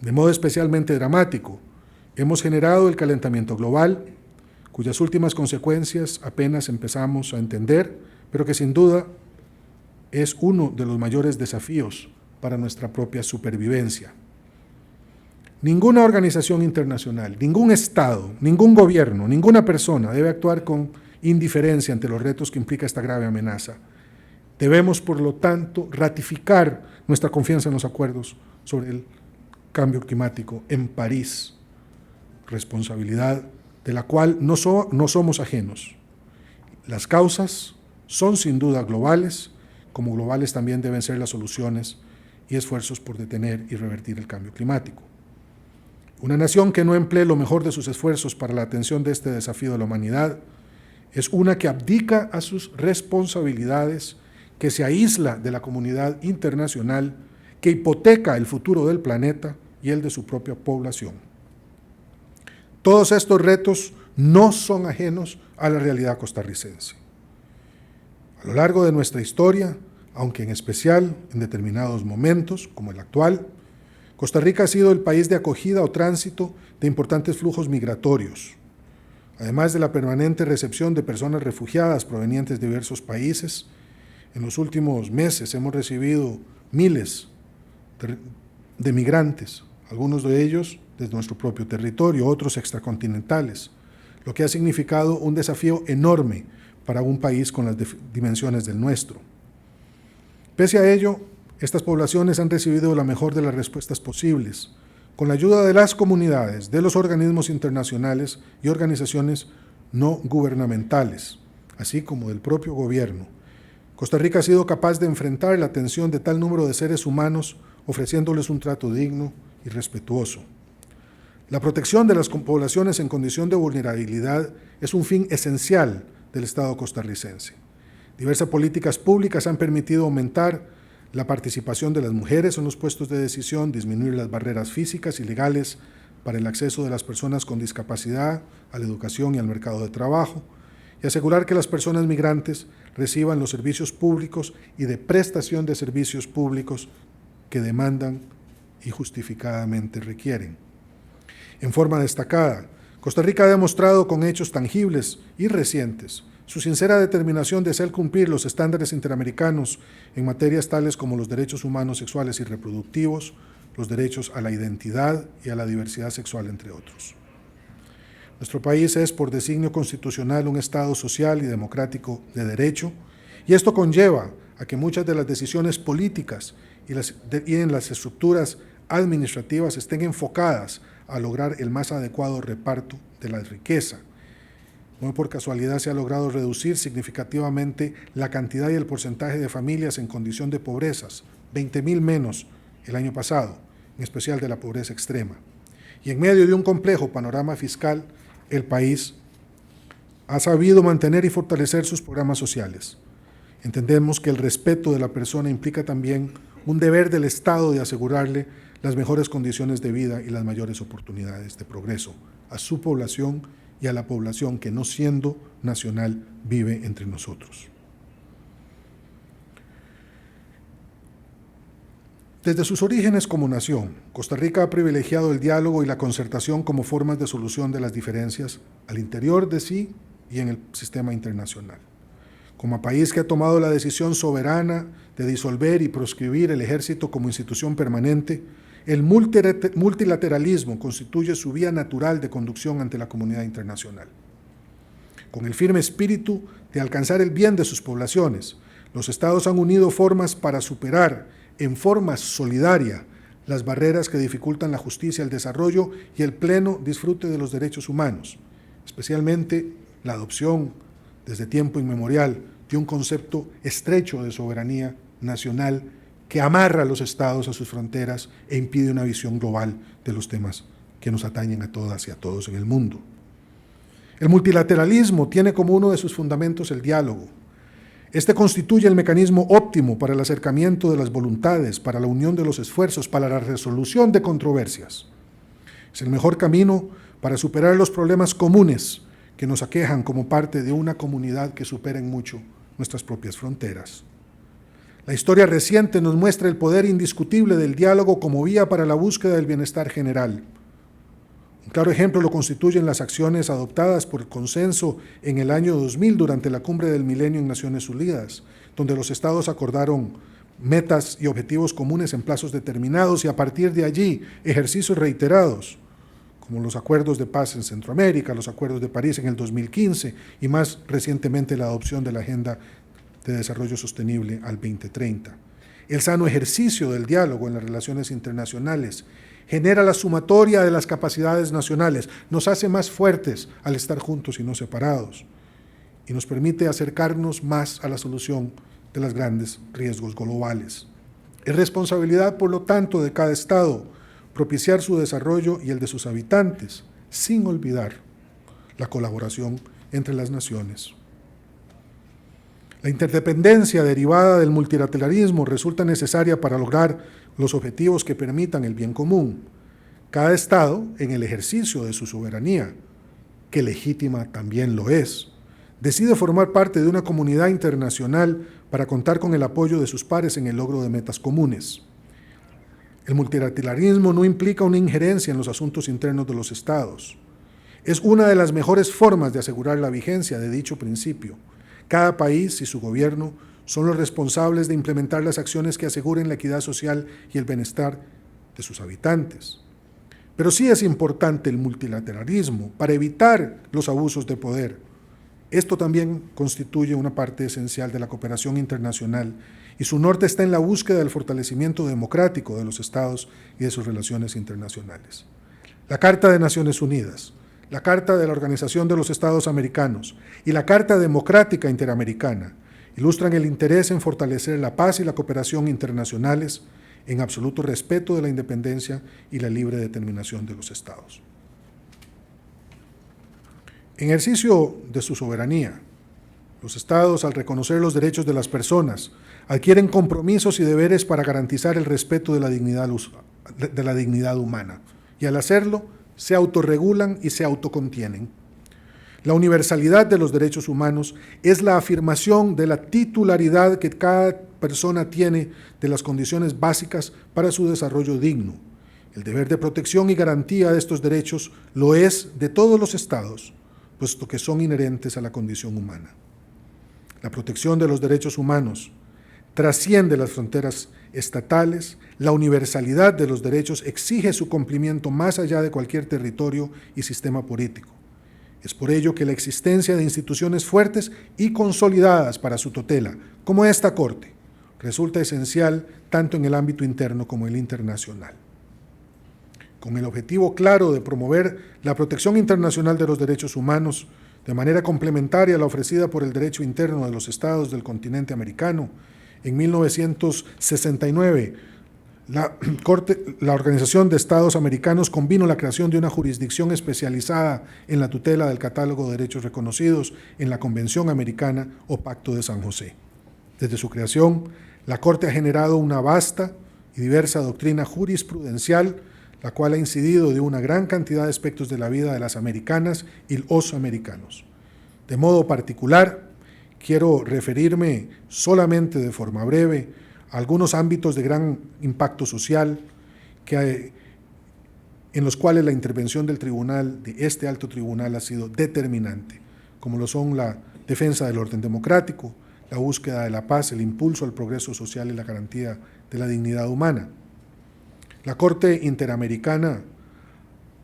De modo especialmente dramático, hemos generado el calentamiento global, cuyas últimas consecuencias apenas empezamos a entender, pero que sin duda es uno de los mayores desafíos para nuestra propia supervivencia. Ninguna organización internacional, ningún Estado, ningún gobierno, ninguna persona debe actuar con indiferencia ante los retos que implica esta grave amenaza. Debemos, por lo tanto, ratificar nuestra confianza en los acuerdos sobre el cambio climático en París, responsabilidad de la cual no somos ajenos. Las causas son sin duda globales, como globales también deben ser las soluciones y esfuerzos por detener y revertir el cambio climático. Una nación que no emplee lo mejor de sus esfuerzos para la atención de este desafío de la humanidad es una que abdica a sus responsabilidades, que se aísla de la comunidad internacional, que hipoteca el futuro del planeta y el de su propia población. Todos estos retos no son ajenos a la realidad costarricense. A lo largo de nuestra historia, aunque en especial en determinados momentos, como el actual, Costa Rica ha sido el país de acogida o tránsito de importantes flujos migratorios. Además de la permanente recepción de personas refugiadas provenientes de diversos países, en los últimos meses hemos recibido miles de migrantes, algunos de ellos desde nuestro propio territorio, otros extracontinentales, lo que ha significado un desafío enorme para un país con las dimensiones del nuestro. Pese a ello, estas poblaciones han recibido la mejor de las respuestas posibles, con la ayuda de las comunidades, de los organismos internacionales y organizaciones no gubernamentales, así como del propio gobierno. Costa Rica ha sido capaz de enfrentar la atención de tal número de seres humanos, ofreciéndoles un trato digno y respetuoso. La protección de las poblaciones en condición de vulnerabilidad es un fin esencial del Estado costarricense. Diversas políticas públicas han permitido aumentar la participación de las mujeres en los puestos de decisión, disminuir las barreras físicas y legales para el acceso de las personas con discapacidad a la educación y al mercado de trabajo, y asegurar que las personas migrantes reciban los servicios públicos y de prestación de servicios públicos que demandan y justificadamente requieren. En forma destacada, Costa Rica ha demostrado con hechos tangibles y recientes su sincera determinación de hacer cumplir los estándares interamericanos en materias tales como los derechos humanos sexuales y reproductivos, los derechos a la identidad y a la diversidad sexual, entre otros. Nuestro país es, por designio constitucional, un Estado social y democrático de derecho, y esto conlleva a que muchas de las decisiones políticas y en las estructuras administrativas estén enfocadas a lograr el más adecuado reparto de la riqueza. No por casualidad se ha logrado reducir significativamente la cantidad y el porcentaje de familias en condición de pobrezas, 20,000 menos el año pasado, en especial de la pobreza extrema. Y en medio de un complejo panorama fiscal, el país ha sabido mantener y fortalecer sus programas sociales. Entendemos que el respeto de la persona implica también un deber del Estado de asegurarle las mejores condiciones de vida y las mayores oportunidades de progreso a su población y a la población que, no siendo nacional, vive entre nosotros. Desde sus orígenes como nación, Costa Rica ha privilegiado el diálogo y la concertación como formas de solución de las diferencias al interior de sí y en el sistema internacional. Como país que ha tomado la decisión soberana de disolver y proscribir el ejército como institución permanente, el multilateralismo constituye su vía natural de conducción ante la comunidad internacional. Con el firme espíritu de alcanzar el bien de sus poblaciones, los Estados han unido formas para superar en forma solidaria las barreras que dificultan la justicia, el desarrollo y el pleno disfrute de los derechos humanos, especialmente la adopción, desde tiempo inmemorial, de un concepto estrecho de soberanía nacional que amarra a los estados a sus fronteras e impide una visión global de los temas que nos atañen a todas y a todos en el mundo. El multilateralismo tiene como uno de sus fundamentos el diálogo. Este constituye el mecanismo óptimo para el acercamiento de las voluntades, para la unión de los esfuerzos, para la resolución de controversias. Es el mejor camino para superar los problemas comunes que nos aquejan como parte de una comunidad que supera en mucho nuestras propias fronteras. La historia reciente nos muestra el poder indiscutible del diálogo como vía para la búsqueda del bienestar general. Un claro ejemplo lo constituyen las acciones adoptadas por consenso en el año 2000 durante la Cumbre del Milenio en Naciones Unidas, donde los estados acordaron metas y objetivos comunes en plazos determinados y a partir de allí ejercicios reiterados, como los acuerdos de paz en Centroamérica, los acuerdos de París en el 2015 y más recientemente la adopción de la Agenda de Desarrollo Sostenible al 2030. El sano ejercicio del diálogo en las relaciones internacionales genera la sumatoria de las capacidades nacionales, nos hace más fuertes al estar juntos y no separados, y nos permite acercarnos más a la solución de los grandes riesgos globales. Es responsabilidad, por lo tanto, de cada Estado propiciar su desarrollo y el de sus habitantes, sin olvidar la colaboración entre las naciones. La interdependencia derivada del multilateralismo resulta necesaria para lograr los objetivos que permitan el bien común. Cada Estado, en el ejercicio de su soberanía, que legítima también lo es, decide formar parte de una comunidad internacional para contar con el apoyo de sus pares en el logro de metas comunes. El multilateralismo no implica una injerencia en los asuntos internos de los Estados. Es una de las mejores formas de asegurar la vigencia de dicho principio. Cada país y su gobierno son los responsables de implementar las acciones que aseguren la equidad social y el bienestar de sus habitantes. Pero sí es importante el multilateralismo para evitar los abusos de poder. Esto también constituye una parte esencial de la cooperación internacional y su norte está en la búsqueda del fortalecimiento democrático de los Estados y de sus relaciones internacionales. La Carta de Naciones Unidas, la Carta de la Organización de los Estados Americanos y la Carta Democrática Interamericana ilustran el interés en fortalecer la paz y la cooperación internacionales en absoluto respeto de la independencia y la libre determinación de los Estados. En ejercicio de su soberanía, los Estados, al reconocer los derechos de las personas, adquieren compromisos y deberes para garantizar el respeto de la dignidad humana, y al hacerlo, se autorregulan y se autocontienen. La universalidad de los derechos humanos es la afirmación de la titularidad que cada persona tiene de las condiciones básicas para su desarrollo digno. El deber de protección y garantía de estos derechos lo es de todos los estados, puesto que son inherentes a la condición humana. La protección de los derechos humanos trasciende las fronteras estatales, la universalidad de los derechos exige su cumplimiento más allá de cualquier territorio y sistema político. Es por ello que la existencia de instituciones fuertes y consolidadas para su tutela, como esta Corte, resulta esencial tanto en el ámbito interno como en el internacional. Con el objetivo claro de promover la protección internacional de los derechos humanos de manera complementaria a la ofrecida por el derecho interno de los estados del continente americano, en 1969, la Organización de Estados Americanos convino la creación de una jurisdicción especializada en la tutela del catálogo de derechos reconocidos en la Convención Americana o Pacto de San José. Desde su creación, la Corte ha generado una vasta y diversa doctrina jurisprudencial, la cual ha incidido de una gran cantidad de aspectos de la vida de las americanas y los americanos. De modo particular, quiero referirme solamente de forma breve a algunos ámbitos de gran impacto social en los cuales la intervención del tribunal, de este alto tribunal, ha sido determinante, como lo son la defensa del orden democrático, la búsqueda de la paz, el impulso al progreso social y la garantía de la dignidad humana. La Corte Interamericana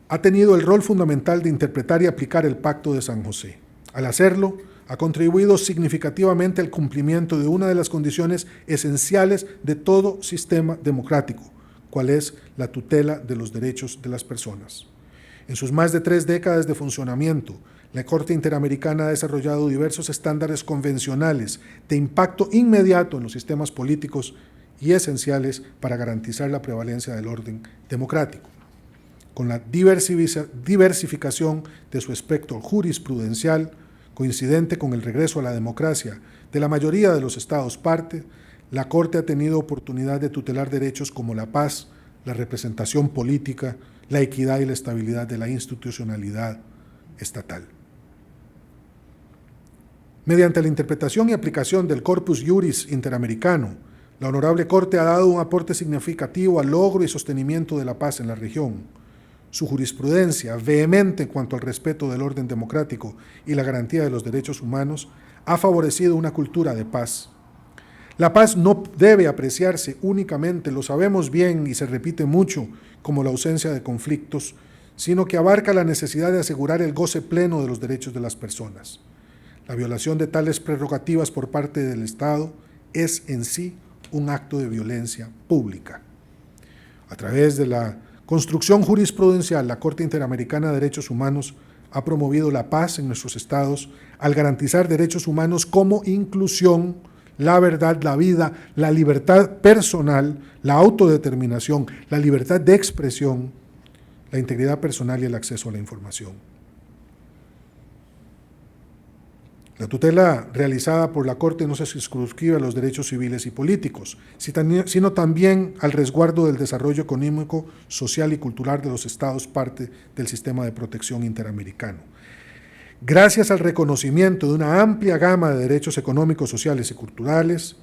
ha tenido el rol fundamental de interpretar y aplicar el Pacto de San José. Al hacerlo, ha contribuido significativamente al cumplimiento de una de las condiciones esenciales de todo sistema democrático, cual es la tutela de los derechos de las personas. En sus más de 3 décadas de funcionamiento, la Corte Interamericana ha desarrollado diversos estándares convencionales de impacto inmediato en los sistemas políticos y esenciales para garantizar la prevalencia del orden democrático. Con la diversificación de su espectro jurisprudencial, coincidente con el regreso a la democracia de la mayoría de los estados parte, la Corte ha tenido oportunidad de tutelar derechos como la paz, la representación política, la equidad y la estabilidad de la institucionalidad estatal. Mediante la interpretación y aplicación del Corpus Juris Interamericano, la Honorable Corte ha dado un aporte significativo al logro y sostenimiento de la paz en la región. Su jurisprudencia, vehemente en cuanto al respeto del orden democrático y la garantía de los derechos humanos, ha favorecido una cultura de paz. La paz no debe apreciarse únicamente, lo sabemos bien y se repite mucho, como la ausencia de conflictos, sino que abarca la necesidad de asegurar el goce pleno de los derechos de las personas. La violación de tales prerrogativas por parte del Estado es en sí un acto de violencia pública. A través de la construcción jurisprudencial, la Corte Interamericana de Derechos Humanos ha promovido la paz en nuestros estados al garantizar derechos humanos como inclusión, la verdad, la vida, la libertad personal, la autodeterminación, la libertad de expresión, la integridad personal y el acceso a la información. La tutela realizada por la Corte no se circunscribe a los derechos civiles y políticos, sino también al resguardo del desarrollo económico, social y cultural de los estados parte del sistema de protección interamericano. Gracias al reconocimiento de una amplia gama de derechos económicos, sociales y culturales,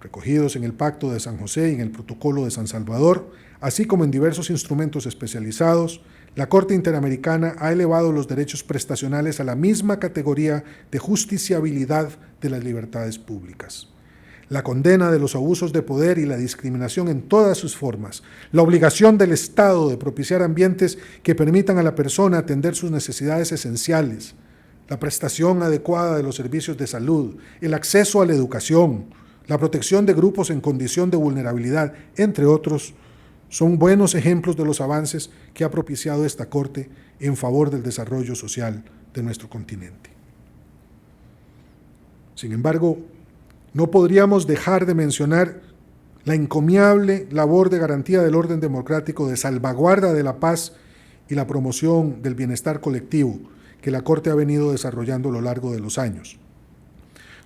recogidos en el Pacto de San José y en el Protocolo de San Salvador, así como en diversos instrumentos especializados, la Corte Interamericana ha elevado los derechos prestacionales a la misma categoría de justiciabilidad de las libertades públicas. La condena de los abusos de poder y la discriminación en todas sus formas, la obligación del Estado de propiciar ambientes que permitan a la persona atender sus necesidades esenciales, la prestación adecuada de los servicios de salud, el acceso a la educación, la protección de grupos en condición de vulnerabilidad, entre otros, son buenos ejemplos de los avances que ha propiciado esta Corte en favor del desarrollo social de nuestro continente. Sin embargo, no podríamos dejar de mencionar la encomiable labor de garantía del orden democrático, de salvaguarda de la paz y la promoción del bienestar colectivo que la Corte ha venido desarrollando a lo largo de los años.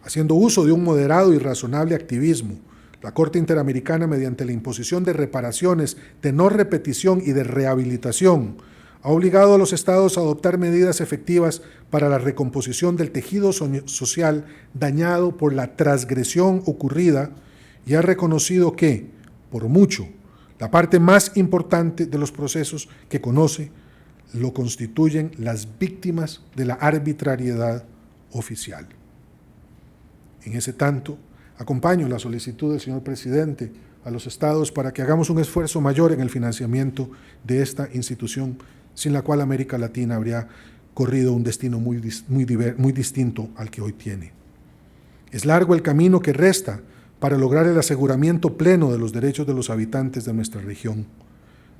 Haciendo uso de un moderado y razonable activismo, la Corte Interamericana, mediante la imposición de reparaciones de no repetición y de rehabilitación, ha obligado a los estados a adoptar medidas efectivas para la recomposición del tejido social dañado por la transgresión ocurrida y ha reconocido que, por mucho, La parte más importante de los procesos que conoce lo constituyen las víctimas de la arbitrariedad oficial. En ese tanto, acompaño la solicitud del señor presidente a los estados para que hagamos un esfuerzo mayor en el financiamiento de esta institución, sin la cual América Latina habría corrido un destino muy distinto al que hoy tiene. Es largo el camino que resta para lograr el aseguramiento pleno de los derechos de los habitantes de nuestra región.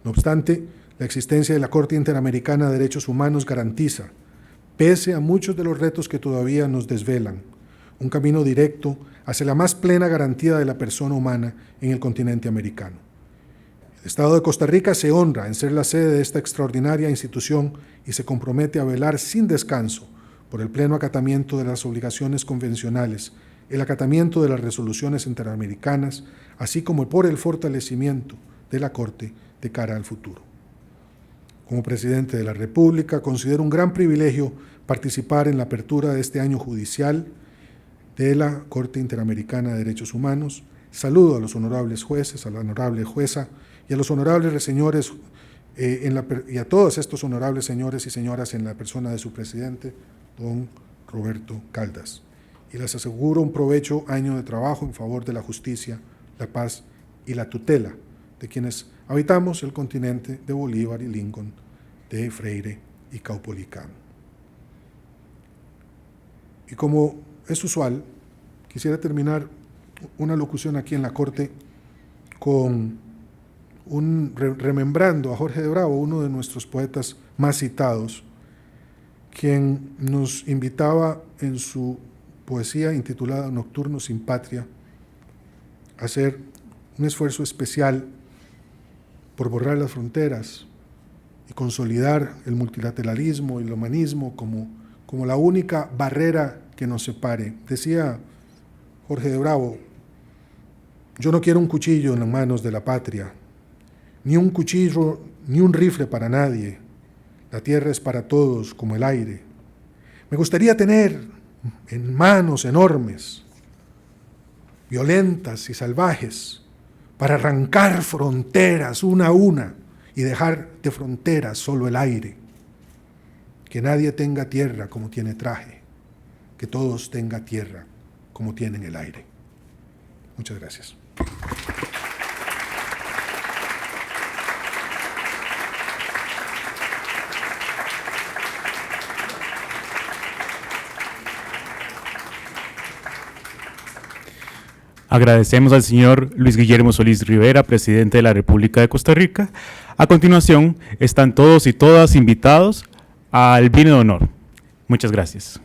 No obstante, la existencia de la Corte Interamericana de Derechos Humanos garantiza, pese a muchos de los retos que todavía nos desvelan, un camino directo hacia la más plena garantía de la persona humana en el continente americano. El Estado de Costa Rica se honra en ser la sede de esta extraordinaria institución y se compromete a velar sin descanso por el pleno acatamiento de las obligaciones convencionales, el acatamiento de las resoluciones interamericanas, así como por el fortalecimiento de la Corte de cara al futuro. Como presidente de la República, considero un gran privilegio participar en la apertura de este año judicial de la Corte Interamericana de Derechos Humanos. Saludo a los honorables jueces, a la honorable jueza y a los honorables señores y a todos estos honorables señores y señoras en la persona de su presidente, don Roberto Caldas. Y les aseguro un provecho año de trabajo en favor de la justicia, la paz y la tutela de quienes habitamos el continente de Bolívar y Lincoln, de Freire y Caupolicán. Y como es usual, quisiera terminar una locución aquí en la Corte con remembrando a Jorge de Bravo, uno de nuestros poetas más citados, quien nos invitaba en su poesía intitulada Nocturno sin Patria a hacer un esfuerzo especial por borrar las fronteras y consolidar el multilateralismo y el humanismo como la única barrera que nos separe. Decía Jorge de Bravo: yo no quiero un cuchillo en las manos de la patria, ni un cuchillo, ni un rifle para nadie. La tierra es para todos como el aire. Me gustaría tener en manos enormes, violentas y salvajes, para arrancar fronteras una a una y dejar de fronteras solo el aire. Que nadie tenga tierra como tiene traje, que todos tengan tierra como tienen el aire. Muchas gracias. Agradecemos al señor Luis Guillermo Solís Rivera, presidente de la República de Costa Rica. A continuación, están todos y todas invitados al vino de honor. Muchas gracias.